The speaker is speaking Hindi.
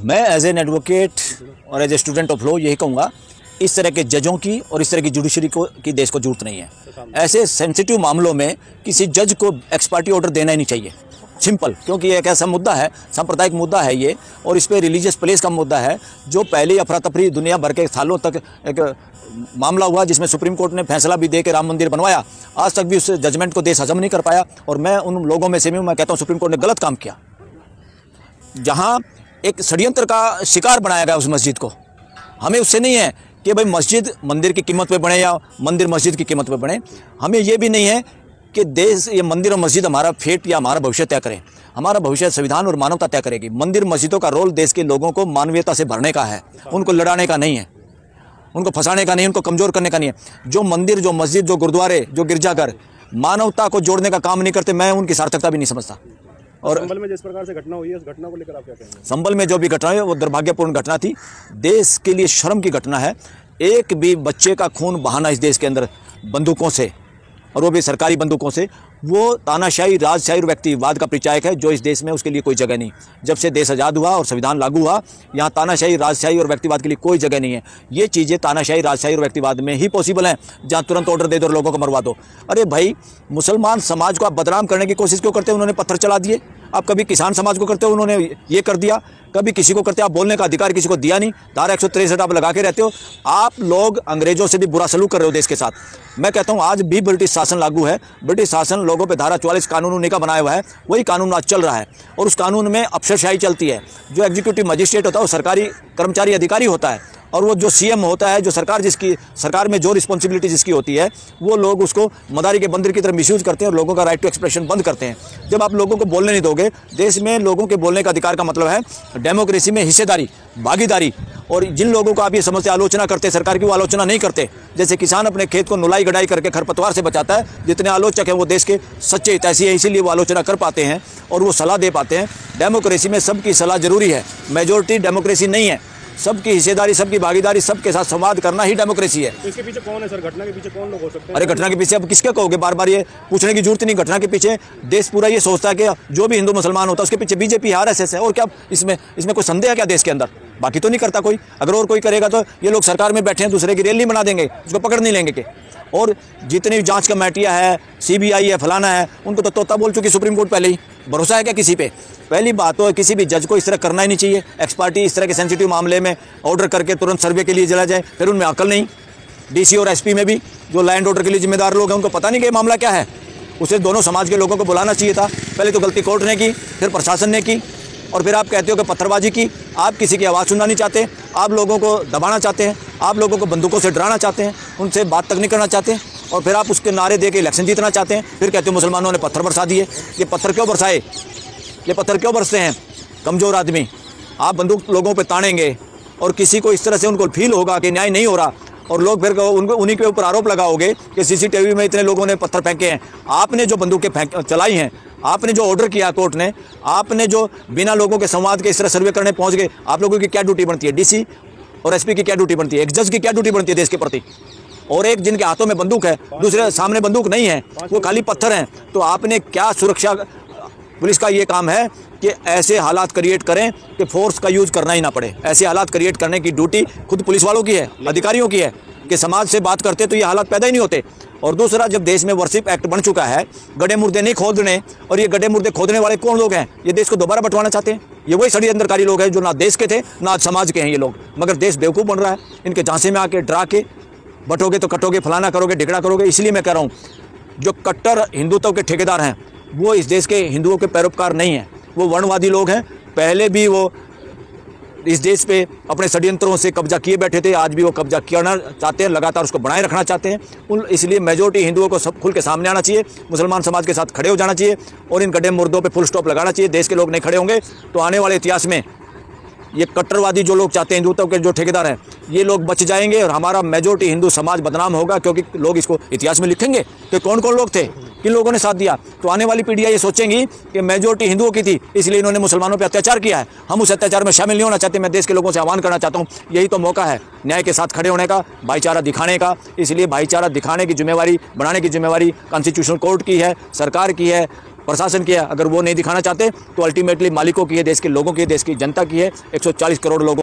मैं एज एन एडवोकेट और as a student of law यही कहूँगा, इस तरह के जजों की और इस तरह की जुडिशरी की देश को जरूरत नहीं है। ऐसे सेंसिटिव मामलों में किसी जज को एक्स पार्टी ऑर्डर देना ही नहीं चाहिए, सिंपल। क्योंकि ये एक ऐसा मुद्दा है, सांप्रदायिक मुद्दा है ये, और इस पर रिलीजियस प्लेस का मुद्दा है, जो पहले अफरा तफरी दुनिया भर के सालों तक एक मामला हुआ, जिसमें सुप्रीम कोर्ट ने फैसला भी दे के राम मंदिर बनवाया। आज तक भी उस जजमेंट को देश हजम नहीं कर पाया, और मैं उन लोगों में से भी, मैं कहता हूँ सुप्रीम कोर्ट ने गलत काम किया, जहाँ एक षड्यंत्र का शिकार बनाया गया उस मस्जिद को। हमें उससे नहीं है कि भाई मस्जिद मंदिर की कीमत पे बने या मंदिर मस्जिद की कीमत पे बने। हमें ये भी नहीं है कि देश, ये मंदिर और मस्जिद हमारा फेट या हमारा भविष्य तय करें। हमारा भविष्य संविधान और मानवता तय करेगी। मंदिर मस्जिदों का रोल देश के लोगों को मानवीयता से भरने का है, उनको लड़ाने का नहीं है, उनको फंसाने का नहीं, उनको कमज़ोर करने का नहीं है। जो मंदिर, जो मस्जिद, जो गुरुद्वारे, जो गिरजाघर मानवता को जोड़ने का काम नहीं करते, मैं उनकी सार्थकता भी नहीं समझता। और संभल में जिस प्रकार से घटना हुई है, उस घटना को लेकर आप क्या कहेंगे? संभल में जो भी घटना है वो दुर्भाग्यपूर्ण घटना थी, देश के लिए शर्म की घटना है। एक भी बच्चे का खून बहाना इस देश के अंदर बंदूकों से, और वो भी सरकारी बंदूकों से, वो तानाशाही, राजशाही और व्यक्तिवाद का परिचायक है, जो इस देश में उसके लिए कोई जगह नहीं। जब से देश आज़ाद हुआ और संविधान लागू हुआ, यहाँ तानाशाही, राजशाही और व्यक्तिवाद के लिए कोई जगह नहीं है। ये चीज़ें तानाशाही, राजशाही और व्यक्तिवाद में ही पॉसिबल हैं, जहाँ तुरंत ऑर्डर दे दो और लोगों को मरवा दो। अरे भाई, मुसलमान समाज को आप बदनाम करने की कोशिश क्यों करते हैं? उन्होंने पत्थर चला दिए। आप कभी किसान समाज को करते हो, उन्होंने ये कर दिया। कभी किसी को करते, आप बोलने का अधिकार किसी को दिया नहीं। धारा 163 आप लगा के रहते हो। आप लोग अंग्रेजों से भी बुरा सलूक कर रहे हो देश के साथ। मैं कहता हूँ आज भी ब्रिटिश शासन लागू है। ब्रिटिश शासन लोगों पे धारा 44 कानून उन्हीं का बनाया हुआ है, वही कानून आज चल रहा है, और उस कानून में अफसरशाही चलती है। जो एग्जीक्यूटिव मजिस्ट्रेट होता है वो सरकारी कर्मचारी अधिकारी होता है, और वो जो सीएम होता है, जो सरकार में जो रिस्पॉन्सिबिलिटी जिसकी होती है, वो लोग उसको मदारी के बंदर की तरह मिसयूज करते हैं और लोगों का राइट टू एक्सप्रेशन बंद करते हैं। जब आप लोगों को बोलने नहीं दोगे, देश में लोगों के बोलने का अधिकार का मतलब है डेमोक्रेसी में हिस्सेदारी, भागीदारी। और जिन लोगों को आप ये समझते आलोचना करते हैं सरकार की, वो आलोचना नहीं करते। जैसे किसान अपने खेत को नुलाई गढ़ाई करके खरपतवार से बचाता है, जितने आलोचक हैं वो देश के सच्चे हितैषी हैं, इसीलिए वो आलोचना कर पाते हैं और वो सलाह दे पाते हैं। डेमोक्रेसी में सबकी सलाह जरूरी है, मेजोरिटी डेमोक्रेसी नहीं है। सबकी हिस्सेदारी, सबकी भागीदारी, सबके साथ संवाद करना ही डेमोक्रेसी है। तो इसके पीछे कौन है सर? घटना के पीछे कौन लोग हो सकते हैं? अरे घटना के पीछे अब किसके कहोगे? बार बार ये पूछने की जरूरत नहीं। घटना के पीछे देश पूरा ये सोचता है कि जो भी हिंदू मुसलमान होता है उसके पीछे बीजेपी, आरएसएस है। और क्या इसमें कोई संदेह है क्या देश के अंदर? बाकी तो नहीं करता कोई। अगर और कोई करेगा तो ये लोग सरकार में बैठे हैं, दूसरे की रेल नहीं बना देंगे, उसको पकड़ नहीं लेंगे के। और जितनी जांच कमेटियां है, सीबीआई है, फलाना है, उनको तो तोता बोल चुकी सुप्रीम कोर्ट पहले ही। भरोसा है क्या किसी पे? पहली बात तो किसी भी जज को इस तरह करना ही नहीं चाहिए। एक्स पार्टी इस तरह के सेंसिटिव मामले में ऑर्डर करके तुरंत सर्वे के लिए चला जाए, फिर उनमें अकल नहीं। डीसी और एसपी में भी जो लैंड ऑर्डर के लिए जिम्मेदार लोग हैं, उनको पता नहीं कि मामला क्या है। उसे दोनों समाज के लोगों को बुलाना चाहिए था। पहले तो गलती कोर्ट ने की, फिर प्रशासन ने की, और फिर आप कहते हो कि पत्थरबाजी की। आप किसी की आवाज़ सुनना नहीं चाहते, आप लोगों को दबाना चाहते हैं, आप लोगों को बंदूकों से डराना चाहते हैं, उनसे बात तक नहीं करना चाहते, और फिर आप उसके नारे दे के इलेक्शन जीतना चाहते हैं। फिर कहते हो मुसलमानों ने पत्थर बरसा दिए। ये पत्थर क्यों बरसाए? ये पत्थर क्यों बरसते हैं? कमज़ोर आदमी। आप बंदूक लोगों पे तानेंगे और किसी को इस तरह से उनको फील होगा कि न्याय नहीं हो रहा, और लोग फिर उनको उन्हीं के ऊपर आरोप लगाओगे कि सीसीटीवी में इतने लोगों ने पत्थर फेंके हैं। आपने जो बंदूकें चलाई हैं, आपने जो ऑर्डर किया कोर्ट ने, आपने जो बिना लोगों के संवाद के इस तरह सर्वे करने पहुंच गए, आप लोगों की क्या ड्यूटी बनती है? डीसी और एसपी की क्या ड्यूटी बनती है? एक जज की क्या ड्यूटी बनती है देश के प्रति? और एक जिनके हाथों में बंदूक है, दूसरे सामने बंदूक नहीं है, वो खाली पत्थर हैं। तो आपने क्या सुरक्षा, पुलिस का ये काम है कि ऐसे हालात क्रिएट करें कि फोर्स का यूज करना ही ना पड़े। ऐसे हालात क्रिएट करने की ड्यूटी खुद पुलिस वालों की है, अधिकारियों की है, कि समाज से बात करते तो ये हालात पैदा ही नहीं होते। और दूसरा, जब देश में वर्शिप एक्ट बन चुका है, गड्ढे मुर्दे नहीं खोदने, और ये गड्ढे मुर्दे खोदने वाले कौन लोग हैं? ये देश को दोबारा बंटवाना चाहते हैं। ये वही षड्यंत्रकारी लोग हैं जो ना देश के थे ना समाज के हैं ये लोग, मगर देश बेवकूफ़ बन रहा है। इनके झांसे में आके डरा के बटोगे तो कटोगे, फलाना करोगे, ढिकड़ा करोगे। इसलिए मैं कह रहा हूँ, जो कट्टर हिंदुत्व के ठेकेदार हैं वो इस देश के हिंदुओं के पैरोकार नहीं हैं, वो वर्णवादी लोग हैं। पहले भी वो इस देश पे अपने षड्यंत्रों से कब्जा किए बैठे थे, आज भी वो कब्जा करना चाहते हैं, लगातार उसको बनाए रखना चाहते हैं। इसलिए मेजोरिटी हिंदुओं को सब खुल के सामने आना चाहिए, मुसलमान समाज के साथ खड़े हो जाना चाहिए, और इन गड्ढे मुर्दों पे फुल स्टॉप लगाना चाहिए। देश के लोग नहीं खड़े होंगे तो आने वाले इतिहास में ये कट्टरवादी जो लोग चाहते हैं, हिंदुत्व के जो ठेकेदार हैं, ये लोग बच जाएंगे और हमारा मेजोरिटी हिंदू समाज बदनाम होगा, क्योंकि लोग इसको इतिहास में लिखेंगे कि कौन कौन लोग थे, किन लोगों ने साथ दिया। तो आने वाली पीढ़ियाँ ये सोचेंगी कि मेजोरिटी हिंदुओं की थी, इसलिए इन्होंने मुसलमानों पर अत्याचार किया है। हम उस अत्याचार में शामिल नहीं होना चाहते। मैं देश के लोगों से आह्वान करना चाहता हूँ, यही तो मौका है न्याय के साथ खड़े होने का, भाईचारा दिखाने का। इसलिए भाईचारा दिखाने की जिम्मेवारी, बनाने की जिम्मेवारी कॉन्स्टिट्यूशनल कोर्ट की है, सरकार की है, प्रशासन की है। अगर वो नहीं दिखाना चाहते तो अल्टीमेटली मालिकों की है, देश के लोगों की है, देश की जनता की है, 140 करोड़ लोगों